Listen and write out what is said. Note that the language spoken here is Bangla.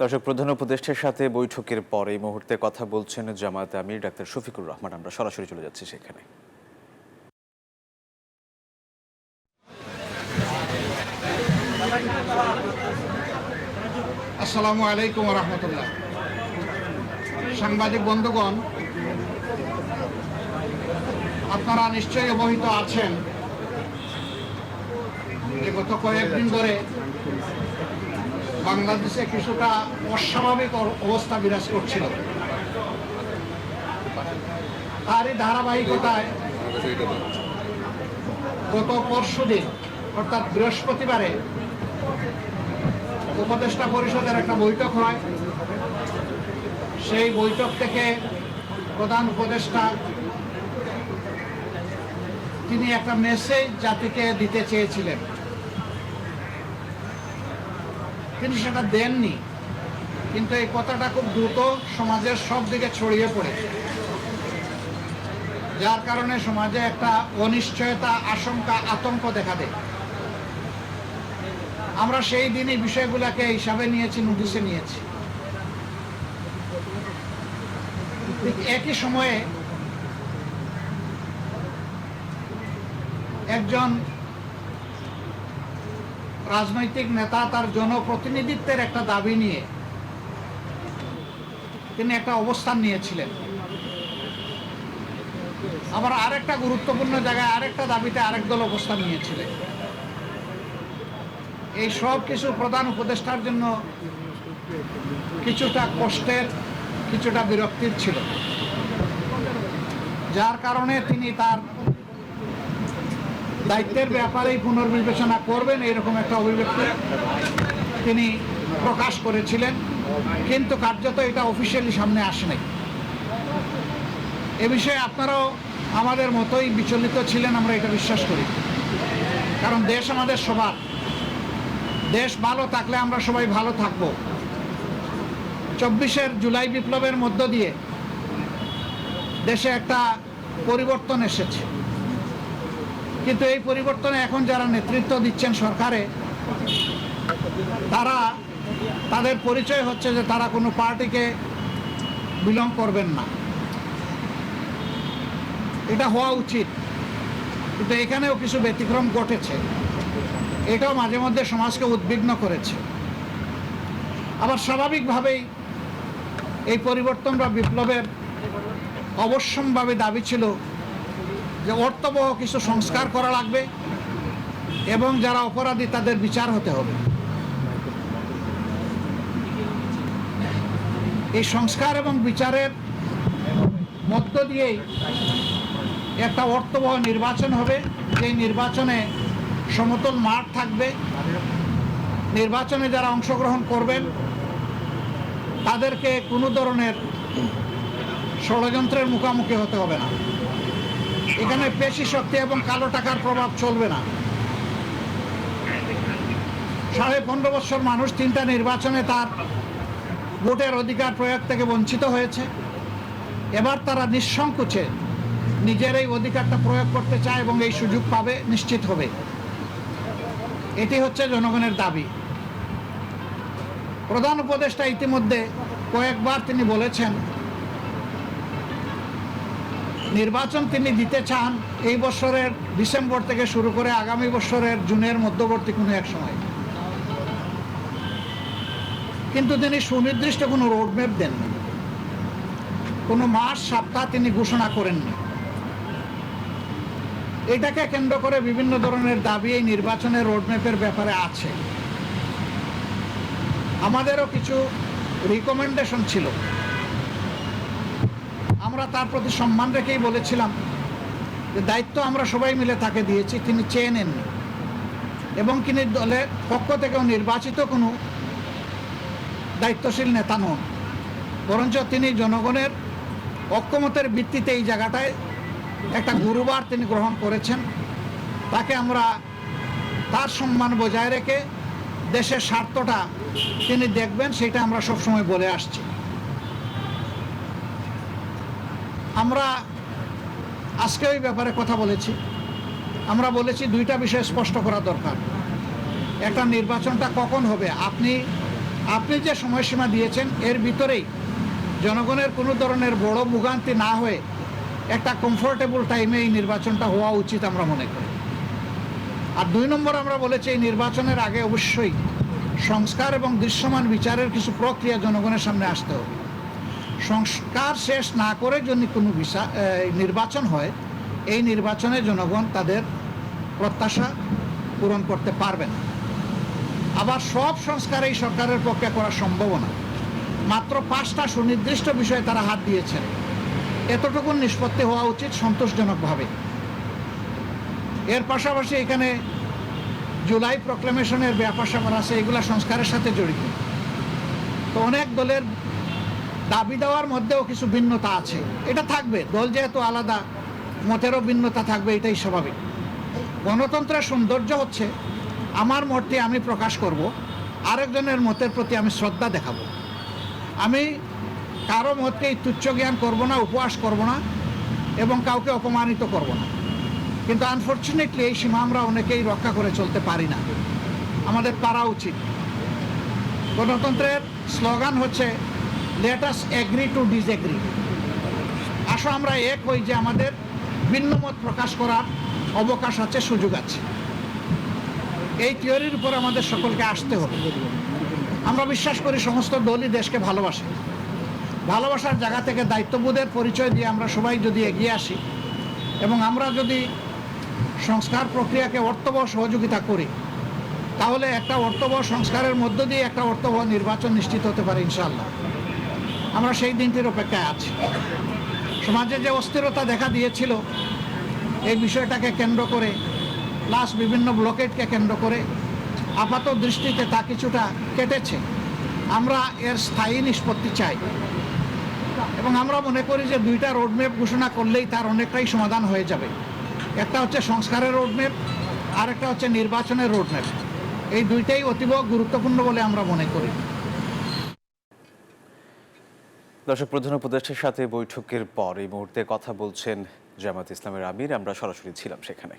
দর্শক, প্রধান উপদেষ্টার সাথে বৈঠকের পর এই মুহূর্তে কথা বলছেন জামায়াতে আমির ডাক্তার শফিকুর রহমান। আমরা সরাসরি চলে যাচ্ছি সেখানে। আসসালামু আলাইকুম রহমতুল্লাহ। সাংবাদিক বন্ধুগণ, আপনারা নিশ্চয়ই অবহিত আছেন যে গত কয়েকদিন ধরে বাংলাদেশে কিছুটা অস্বাভাবিক অবস্থা বিরাজ করছিল। তারই ধারাবাহিকতায় গত পরশুদিন অর্থাৎ বৃহস্পতিবারে উপদেষ্টা পরিষদের একটা বৈঠক হয়। সেই বৈঠক থেকে প্রধান উপদেষ্টা তিনি একটা মেসেজ জাতিকে দিতে চেয়েছিলেন, তিনি সেটা দেননি। কিন্তু এই কথাটা খুব দ্রুত সমাজের সব দিকে ছড়িয়ে পড়ে, যার কারণে সমাজে একটা অনিশ্চয়তা, আশঙ্কা, আতঙ্ক দেখা দেয়। আমরা সেই দিনই বিষয়গুলোকে হিসাবে নিয়েছি, নোটিশে নিয়েছি। ঠিক একই সময়ে একজন রাজনৈতিক নেতা তার জনপ্রতিনিধিত্বের একটা দাবি নিয়ে তিনি একটা অবস্থান নিয়েছিলেন। আবার আরেকটা গুরুত্বপূর্ণ জায়গায় আরেকটা দাবিতে আরেক দল অবস্থান নিয়েছিলেন। এই সব কিছু প্রধান উপদেষ্টার জন্য কিছুটা কষ্টের, কিছুটা বিরক্তির ছিল, যার কারণে তিনি তার দায়িত্বের ব্যাপারেই পুনর্বিবেচনা করবেন এরকম একটা অভিব্যক্তি তিনি প্রকাশ করেছিলেন। কিন্তু কার্যত এটা অফিসিয়ালি সামনে আসে নাই। এ বিষয়ে আপনারাও আমাদের মতোই বিচলিত ছিলেন, আমরা এটা বিশ্বাস করি। কারণ দেশ আমাদের সবার, দেশ ভালো থাকলে আমরা সবাই ভালো থাকব। 24 জুলাই বিপ্লবের মধ্য দিয়ে দেশে একটা পরিবর্তন এসেছে, কিন্তু এই পরিবর্তনে এখন যারা নেতৃত্ব দিচ্ছেন সরকারে, তারা তাদের পরিচয় হচ্ছে যে তারা কোনো পার্টিকে বিলং করবেন না। এটা হওয়া উচিত, কিন্তু এখানেও কিছু ব্যতিক্রম ঘটেছে। এটাও মাঝে মধ্যে সমাজকে উদ্বিগ্ন করেছে। আবার স্বাভাবিকভাবেই এই পরিবর্তন বা বিপ্লবের অবশ্যম্ভাবী দাবি ছিল যে অর্থবহ কিছু সংস্কার করা লাগবে এবং যারা অপরাধী তাদের বিচার হতে হবে। এই সংস্কার এবং বিচারের মধ্য দিয়েই একটা অর্থবহ নির্বাচন হবে, যেই নির্বাচনে সমতল মাঠ থাকবে। নির্বাচনে যারা অংশগ্রহণ করবেন তাদেরকে কোনো ধরনের ষড়যন্ত্রের মুখোমুখি হতে হবে না। এখানে পেশি শক্তি এবং কালো টাকার প্রভাব চলবে না। 15.5 বছর মানুষ 3টা নির্বাচনে তার ভোটের অধিকার প্রয়োগ থেকে বঞ্চিত হয়েছে। এবার তারা নিঃসংকোচে নিজের এই অধিকারটা প্রয়োগ করতে চায় এবং এই সুযোগ পাবে, নিশ্চিত হবে। এটি হচ্ছে জনগণের দাবি। প্রধান উপদেষ্টা ইতিমধ্যে কয়েকবার তিনি বলেছেন নির্বাচন তিনি দিতে চান এই বছরের ডিসেম্বর থেকে শুরু করে আগামী বছরের জুনের মধ্যবর্তী কোনো এক সময়, কিন্তু তিনি সুনির্দিষ্ট কোনো রোডম্যাপ দেননি, কোনো মাস সপ্তাহ তিনি ঘোষণা করেননি। এটাকে কেন্দ্র করে বিভিন্ন ধরনের দাবি এই নির্বাচনের রোডম্যাপের ব্যাপারে আছে। আমাদেরও কিছু রিকমেন্ডেশন ছিল, আমরা তার প্রতি সম্মান রেখেই বলেছিলাম যে দায়িত্ব আমরা সবাই মিলে তাকে দিয়েছি, তিনি চেয়ে নেননি এবং তিনি দলের পক্ষ থেকেও নির্বাচিত কোনো দায়িত্বশীল নেতা নন, বরঞ্চ তিনি জনগণের ঐক্যমতের ভিত্তিতে এই জায়গাটায় একটা গুরুবার তিনি গ্রহণ করেছেন। তাকে আমরা তার সম্মান বজায় রেখে দেশের স্বার্থটা তিনি দেখবেন, সেটা আমরা সবসময় বলে আসছি। আমরা আজকে ওই ব্যাপারে কথা বলেছি। আমরা বলেছি দুইটা বিষয় স্পষ্ট করা দরকার। একটা, নির্বাচনটা কখন হবে। আপনি আপনি যে সময়সীমা দিয়েছেন এর ভিতরেই জনগণের কোনো ধরনের বড় ভোগান্তি না হয়ে একটা কমফোর্টেবল টাইমে এই নির্বাচনটা হওয়া উচিত আমরা মনে করি। আর 2 নম্বর আমরা বলেছি এই নির্বাচনের আগে অবশ্যই সংস্কার এবং দৃশ্যমান বিচারের কিছু প্রক্রিয়া জনগণের সামনে আসতে হবে। সংস্কার শেষ না করে যদি কোনো নির্বাচন হয়, এই নির্বাচনে জনগণ তাদের প্রত্যাশা পূরণ করতে পারবে না। আবার সব সংস্কার এই সরকারের পক্ষে করা সম্ভব না। মাত্র 5টা সুনির্দিষ্ট বিষয়ে তারা হাত দিয়েছেন, এতটুকু নিষ্পত্তি হওয়া উচিত সন্তোষজনকভাবে। এর পাশাপাশি এখানে জুলাই প্রক্লেমেশনের ব্যাপার স্যাপার আছে, এগুলা সংস্কারের সাথে জড়িত। তো অনেক দলের দাবি দেওয়ার মধ্যেও কিছু ভিন্নতা আছে, এটা থাকবে। দল যেহেতু আলাদা, মতেরও ভিন্নতা থাকবে, এটাই স্বাভাবিক। গণতন্ত্রের সৌন্দর্য হচ্ছে আমার মতটি আমি প্রকাশ করব, আরেকজনের মতের প্রতি আমি শ্রদ্ধা দেখাবো। আমি কারো মতকে তুচ্ছ জ্ঞান করব না, উপহাস করব না এবং কাউকে অপমানিত করব না। কিন্তু আনফর্চুনেটলি এই সীমা আমরা অনেকেই রক্ষা করে চলতে পারি না, আমাদের পারা উচিত। গণতন্ত্রের স্লোগান হচ্ছে let us agree to disagree. আসো আমরা এক হই যে আমাদের ভিন্ন মত প্রকাশ করার অবকাশ আছে, সুযোগ আছে। এই থিওরির উপর আমাদের সকলকে আসতে হবে। আমরা বিশ্বাস করি সমস্ত দলই দেশকে ভালোবাসে। ভালোবাসার জায়গা থেকে দায়িত্ববোধের পরিচয় দিয়ে আমরা সবাই যদি এগিয়ে আসি এবং আমরা যদি সংস্কার প্রক্রিয়াকে অর্থবহ সহযোগিতা করি, তাহলে একটা অর্থবহ সংস্কারের মধ্য দিয়ে একটা অর্থবহ নির্বাচন নিশ্চিত হতে পারে ইনশাআল্লাহ। আমরা সেই দিনটির অপেক্ষায় আছি। সমাজে যে অস্থিরতা দেখা দিয়েছিল এই বিষয়টাকে কেন্দ্র করে, প্লাস বিভিন্ন ব্লকেটকে কেন্দ্র করে আপাত দৃষ্টিতে তা কিছুটা কেটেছে। আমরা এর স্থায়ী নিষ্পত্তি চাই এবং আমরা মনে করি যে 2টা রোডম্যাপ ঘোষণা করলেই তার অনেকটাই সমাধান হয়ে যাবে। একটা হচ্ছে সংস্কারের রোডম্যাপ, আর একটা হচ্ছে নির্বাচনের রোডম্যাপ। এই 2টাই অতীব গুরুত্বপূর্ণ বলে আমরা মনে করি। দর্শক, প্রধান উপদেষ্টার সাথে বৈঠকের পর এই মুহূর্তে কথা বলছেন জামায়াত ইসলামের আমির। আমরা সরাসরি ছিলাম সেখানে।